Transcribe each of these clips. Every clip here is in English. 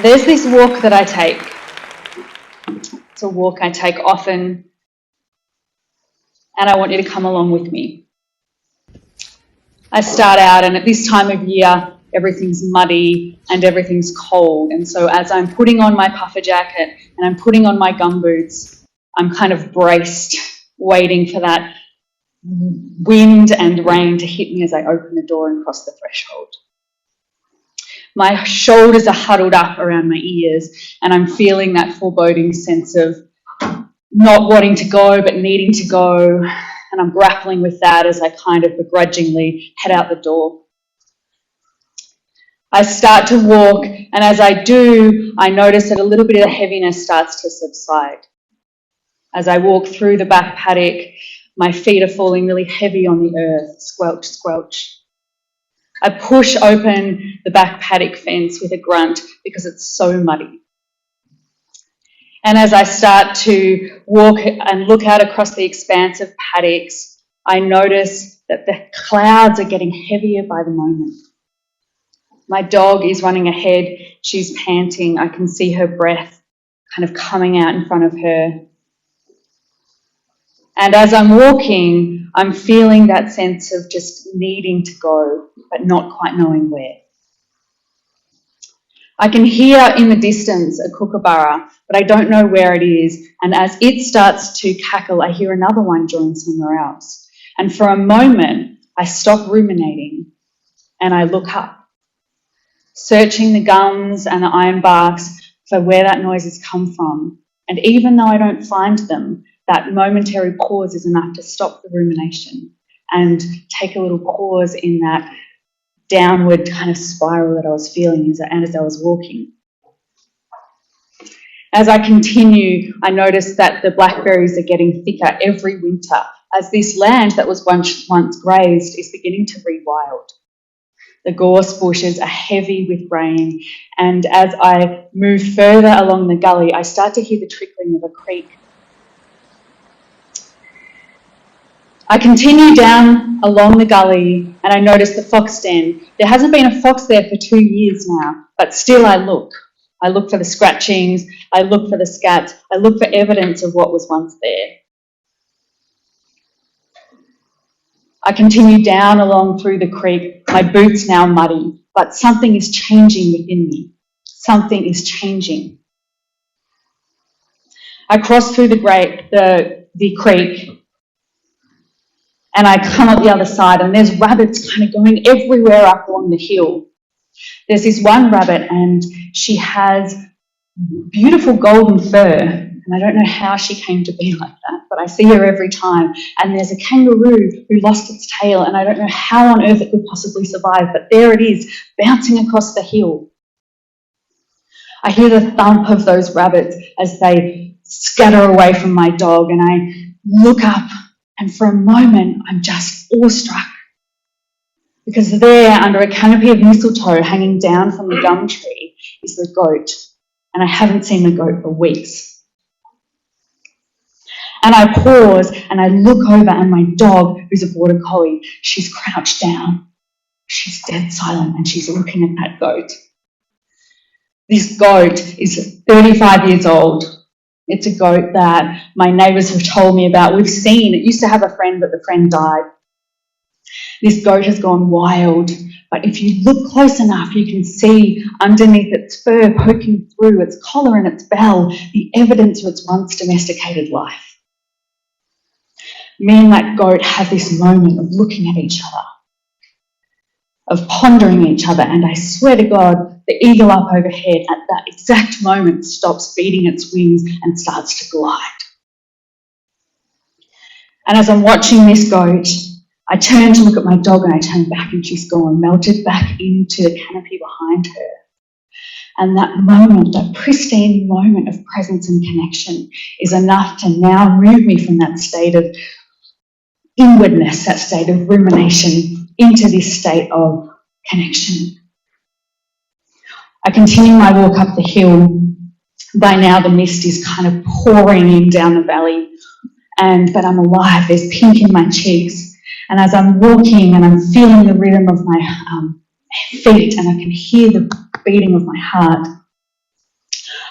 There's this walk that I take. It's a walk I take often, and I want you to come along with me. I start out, and at this time of year, everything's muddy and everything's cold. And so as I'm putting on my puffer jacket and I'm putting on my gumboots, I'm kind of braced, waiting for that wind and rain to hit me as I open the door and cross the threshold. My shoulders are huddled up around my ears, and I'm feeling that foreboding sense of not wanting to go but needing to go, and I'm grappling with that as I kind of begrudgingly head out the door. I start to walk, and as I do, I notice that a little bit of the heaviness starts to subside. As I walk through the back paddock, my feet are falling really heavy on the earth, squelch, squelch. I push open the back paddock fence with a grunt because it's so muddy. And as I start to walk and look out across the expanse of paddocks, I notice that the clouds are getting heavier by the moment. My dog is running ahead. She's panting. I can see her breath kind of coming out in front of her. And as I'm walking, I'm feeling that sense of just needing to go, but not quite knowing where. I can hear in the distance a kookaburra, but I don't know where it is. And as it starts to cackle, I hear another one join somewhere else. And for a moment, I stop ruminating and I look up, searching the gums and the ironbarks for where that noise has come from. And even though I don't find them, that momentary pause is enough to stop the rumination and take a little pause in that downward kind of spiral that I was feeling as I was walking. As I continue, I notice that the blackberries are getting thicker every winter as this land that was once grazed is beginning to rewild. The gorse bushes are heavy with rain, and as I move further along the gully, I start to hear the trickling of a creek. I continue down along the gully and I notice the fox den. There hasn't been a fox there for 2 years now, but still I look. I look for the scratchings, I look for the scats, I look for evidence of what was once there. I continue down along through the creek, my boots now muddy, but something is changing within me. Something is changing. I cross through the creek, and I come up the other side, and there's rabbits kind of going everywhere up along the hill. There's this one rabbit, and she has beautiful golden fur, and I don't know how she came to be like that, but I see her every time. And there's a kangaroo who lost its tail, and I don't know how on earth it could possibly survive, but there it is, bouncing across the hill. I hear the thump of those rabbits as they scatter away from my dog, and I look up, and for a moment, I'm just awestruck. Because there, under a canopy of mistletoe hanging down from the gum tree, is the goat. And I haven't seen the goat for weeks. And I pause and I look over, and my dog, who's a border collie, she's crouched down. She's dead silent, and she's looking at that goat. This goat is 35 years old. It's a goat that my neighbours have told me about. We've seen. It used to have a friend, but the friend died. This goat has gone wild, but if you look close enough, you can see underneath its fur, poking through its collar and its bell, the evidence of its once domesticated life. Me and that goat have this moment of looking at each other, of pondering each other, and I swear to God, the eagle up overhead at that exact moment stops beating its wings and starts to glide. And as I'm watching this goat, I turn to look at my dog, and I turn back, and she's gone, melted back into the canopy behind her. And that moment, that pristine moment of presence and connection is enough to now move me from that state of inwardness, that state of rumination, into this state of connection. I continue my walk up the hill. By now the mist is kind of pouring in down the valley, but I'm alive. There's pink in my cheeks. And as I'm walking and I'm feeling the rhythm of my feet, and I can hear the beating of my heart,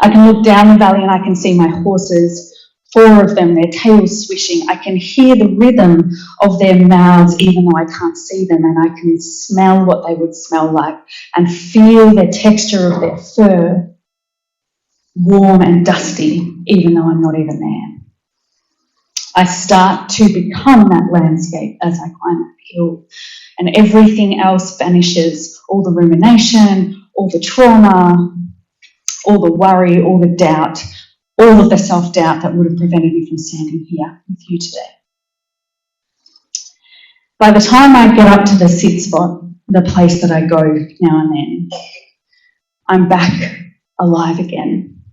I can look down the valley and I can see my horses, 4 of them, their tails swishing. I can hear the rhythm of their mouths even though I can't see them, and I can smell what they would smell like and feel the texture of their fur, warm and dusty, even though I'm not even there. I start to become that landscape as I climb that hill, and everything else vanishes, all the rumination, all the trauma, all the worry, all the doubt, all of the self-doubt that would have prevented me from standing here with you today. By the time I get up to the sit spot, the place that I go now and then, I'm back alive again.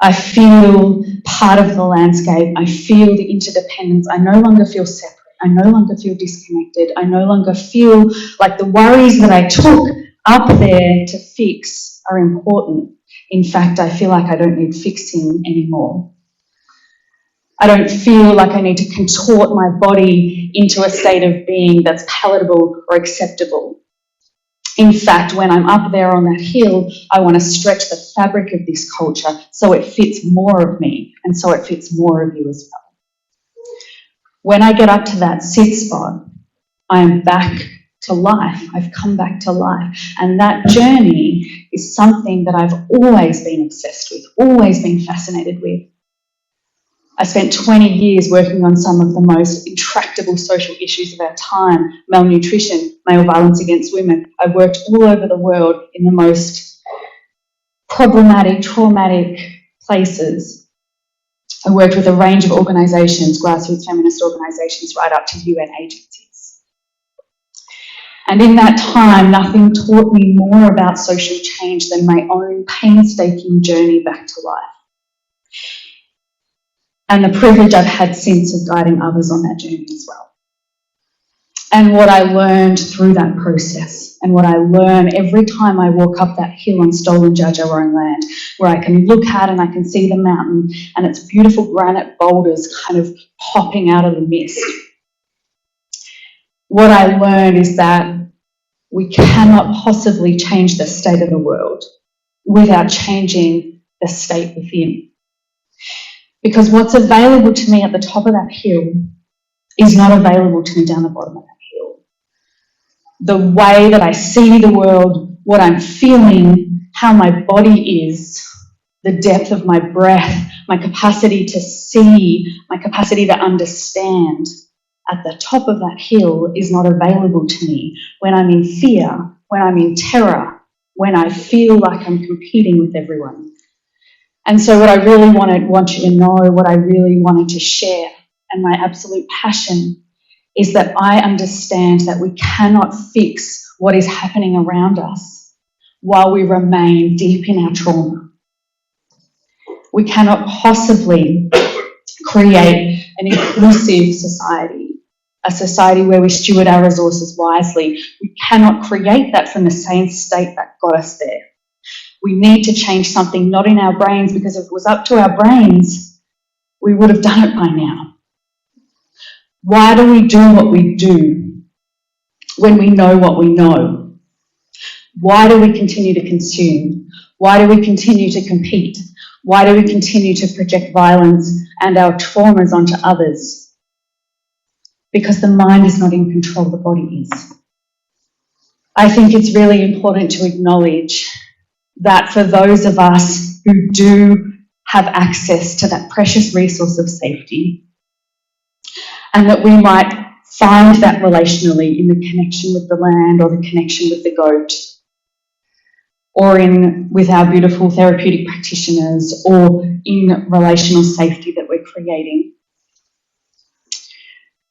I feel part of the landscape. I feel the interdependence. I no longer feel separate. I no longer feel disconnected. I no longer feel like the worries that I took up there to fix are important. In fact, I feel like I don't need fixing anymore. I don't feel like I need to contort my body into a state of being that's palatable or acceptable. In fact, when I'm up there on that hill, I want to stretch the fabric of this culture so it fits more of me and so it fits more of you as well. When I get up to that sit spot, I am back to life. I've come back to life. And that journey is something that I've always been obsessed with, always been fascinated with. I spent 20 years working on some of the most intractable social issues of our time: malnutrition, male violence against women. I worked all over the world in the most problematic, traumatic places. I worked with a range of organisations, grassroots feminist organisations, right up to UN agencies. And in that time, nothing taught me more about social change than my own painstaking journey back to life, and the privilege I've had since of guiding others on that journey as well. And what I learned through that process, and what I learn every time I walk up that hill on stolen Dja-Dja-Wurrung land, where I can look out and I can see the mountain and its beautiful granite boulders kind of popping out of the mist. What I learned is that we cannot possibly change the state of the world without changing the state within. Because what's available to me at the top of that hill is not available to me down the bottom of that hill. The way that I see the world, what I'm feeling, how my body is, the depth of my breath, my capacity to see, my capacity to understand at the top of that hill is not available to me when I'm in fear, when I'm in terror, when I feel like I'm competing with everyone. And so what I really want you to know, what I really wanted to share, and my absolute passion, is that I understand that we cannot fix what is happening around us while we remain deep in our trauma. We cannot possibly create an inclusive society, a society where we steward our resources wisely. We cannot create that from the same state that got us there. We need to change something, not in our brains, because if it was up to our brains, we would have done it by now. Why do we do what we do when we know what we know? Why do we continue to consume? Why do we continue to compete? Why do we continue to project violence and our traumas onto others? Because the mind is not in control, the body is. I think it's really important to acknowledge that for those of us who do have access to that precious resource of safety, and that we might find that relationally in the connection with the land or the connection with the goat, or with our beautiful therapeutic practitioners, or in relational safety that we're creating,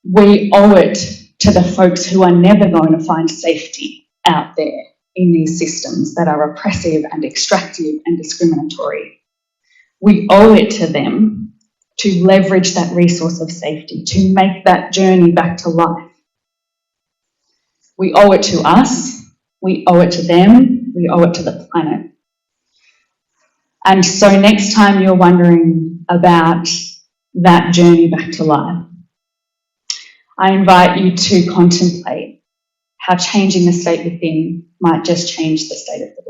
we owe it to the folks who are never going to find safety out there in these systems that are oppressive and extractive and discriminatory. We owe it to them to leverage that resource of safety, to make that journey back to life. We owe it to us, we owe it to them, we owe it to the planet. And so next time you're wondering about that journey back to life, I invite you to contemplate how changing the state within might just change the state of the world.